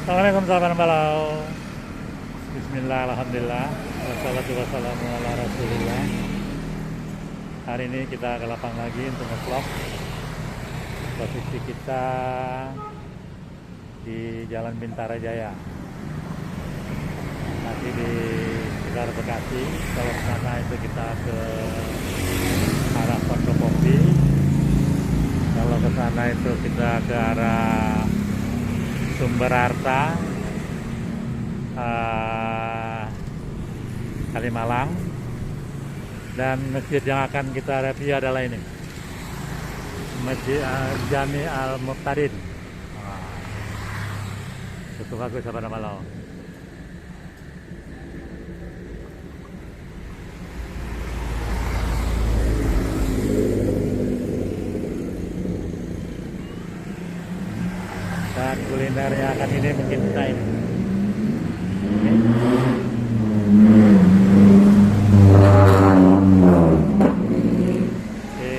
Assalamualaikum sahabat balau. Bismillah, alhamdulillah. Wassalatu wassalamu ala rasulillah. Hari ini kita ke lapang lagi untuk nge-vlog. Posisi kita di Jalan Bintara Jaya, masih di sekitar Bekasi. Kalau ke sana itu kita ke arah Pondokopi. Kalau ke sana itu kita ke arah Sumber Harta, Kalimalang. Dan masjid yang akan kita review adalah ini, Masjid Jami Al-Muqtadin. Cukup bagus sahabat Malau. Dan kulinernya akan ini mungkin kita ini. Oke,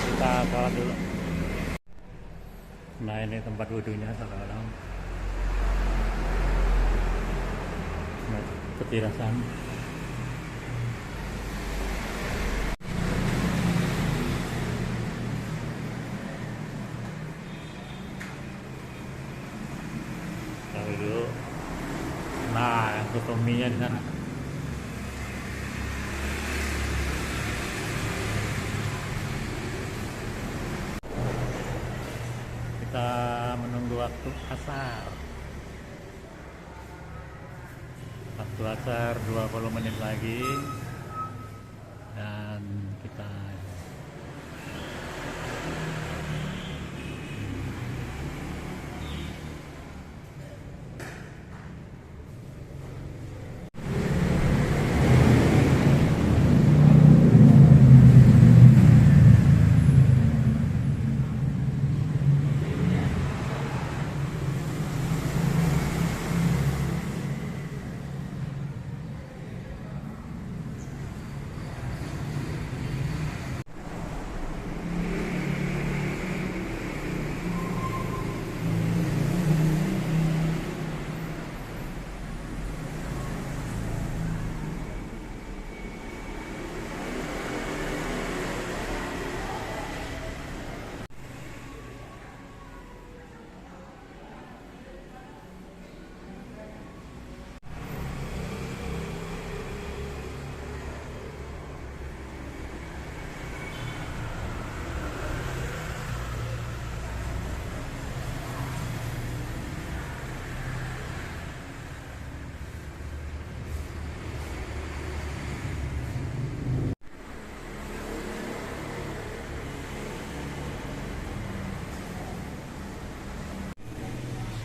kita sholat dulu. Nah, ini tempat wudhunya saudara. Nah, petirasan. Dulu. Nah, untuk mie-nya di sana. Kita menunggu waktu asar. Waktu asar 20 menit lagi. Dan kita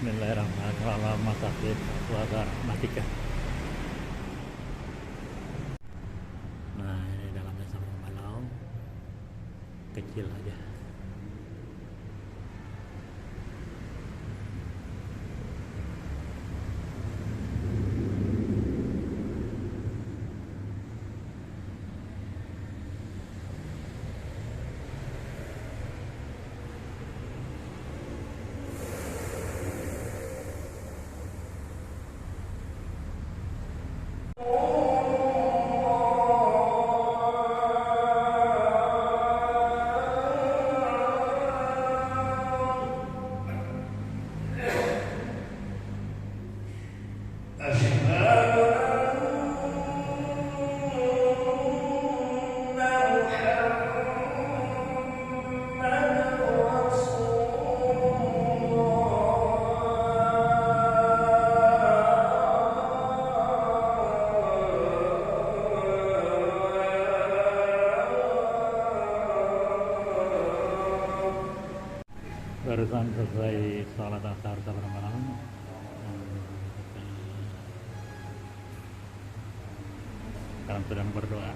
Bismillahirrahmanirrahim. Masakit keluarga Matika. Nah, ini dalamnya sama malau kecil aja. Barusan selesai sholat asar malam. Sekarang sedang berdoa.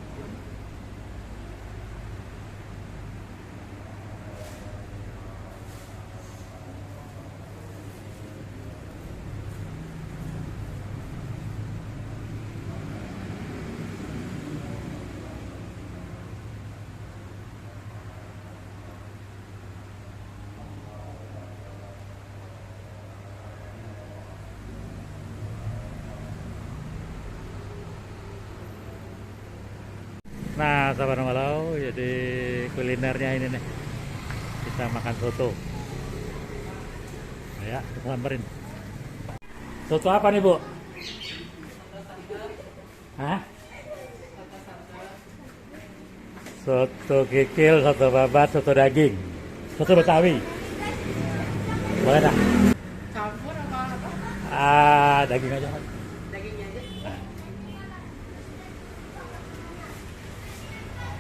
Nah, sahabat Malau, jadi kulinernya ini nih. Kita makan soto. Ya, kita samperin. Soto apa nih, Bu? Hah? Soto kikil, soto babat, soto daging, soto betawi. Boleh tak? Campur apa? Daging aja, Mas. Dagingnya aja. Nah.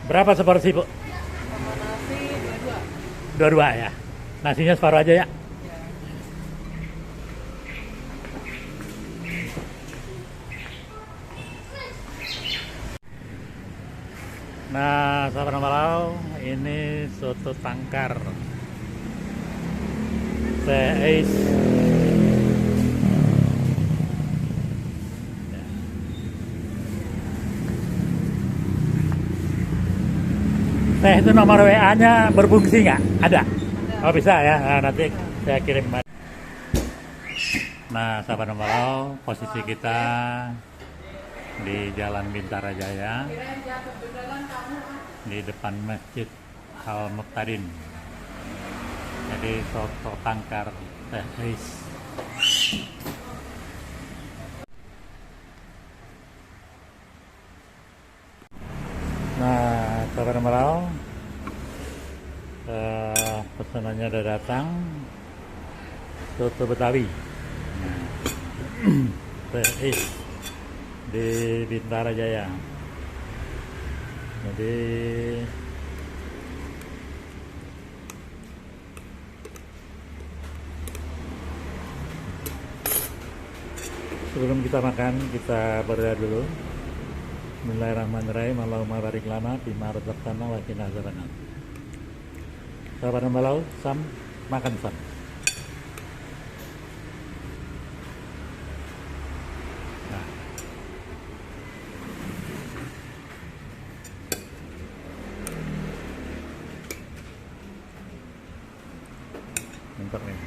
Berapa seporsi, Bu? Sama nasi dua-dua. Dua-dua ya. Nasinya separuh aja ya. Ya. Nah, sahabat Malau, ini soto tangkar. Seis. Teh itu nomor WA-nya berfungsi nggak? Ada? Oh bisa ya, nah, nanti saya kirim. Nah, sahabat Malau, posisi kita di Jalan Bintara Jaya, di depan Masjid Al Muqtadin. Jadi soto tangkar teh Ais. Nah, sahabat Malau, pesanannya udah datang. Soto Betawi. Nah, teh Ais di Bintara Jaya. Jadi sebelum kita makan, kita berdoa dulu. Bismillahirrahmanirrahim. Allahumma barik lana bima razaqtana wa qina adzabannar. Sahabat Malau, sam makan sam. Nah. Mantap nih.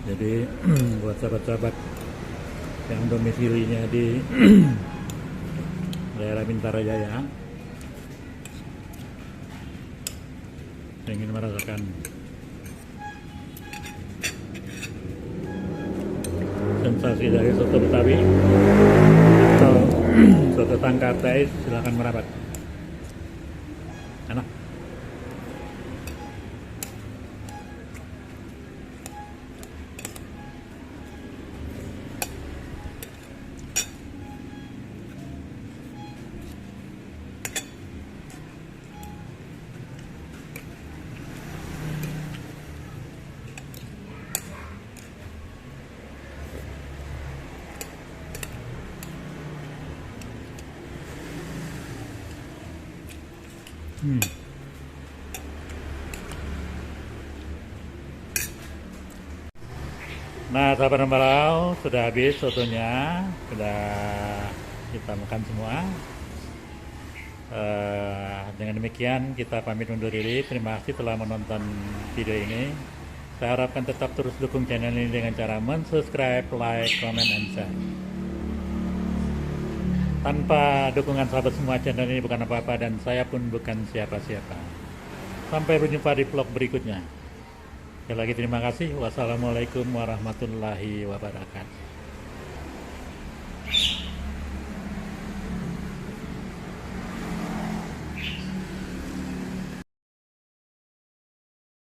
Jadi buat sahabat-sahabat yang domisilinya di daerah Bintara Jaya, ingin merasakan sensasi dari soto Betawi atau soto tangkar teh, silakan merapat. Enak. Nah, sahabat Malau, sudah habis sotonya, sudah kita makan semua. Dengan demikian kita pamit undur diri. Terima kasih telah menonton video ini. Saya harapkan tetap terus dukung channel ini dengan cara subscribe, like, comment, and share. Tanpa dukungan sahabat semua, channel ini bukan apa-apa dan saya pun bukan siapa-siapa. Sampai berjumpa di vlog berikutnya. Sekali lagi terima kasih. Wassalamualaikum warahmatullahi wabarakatuh.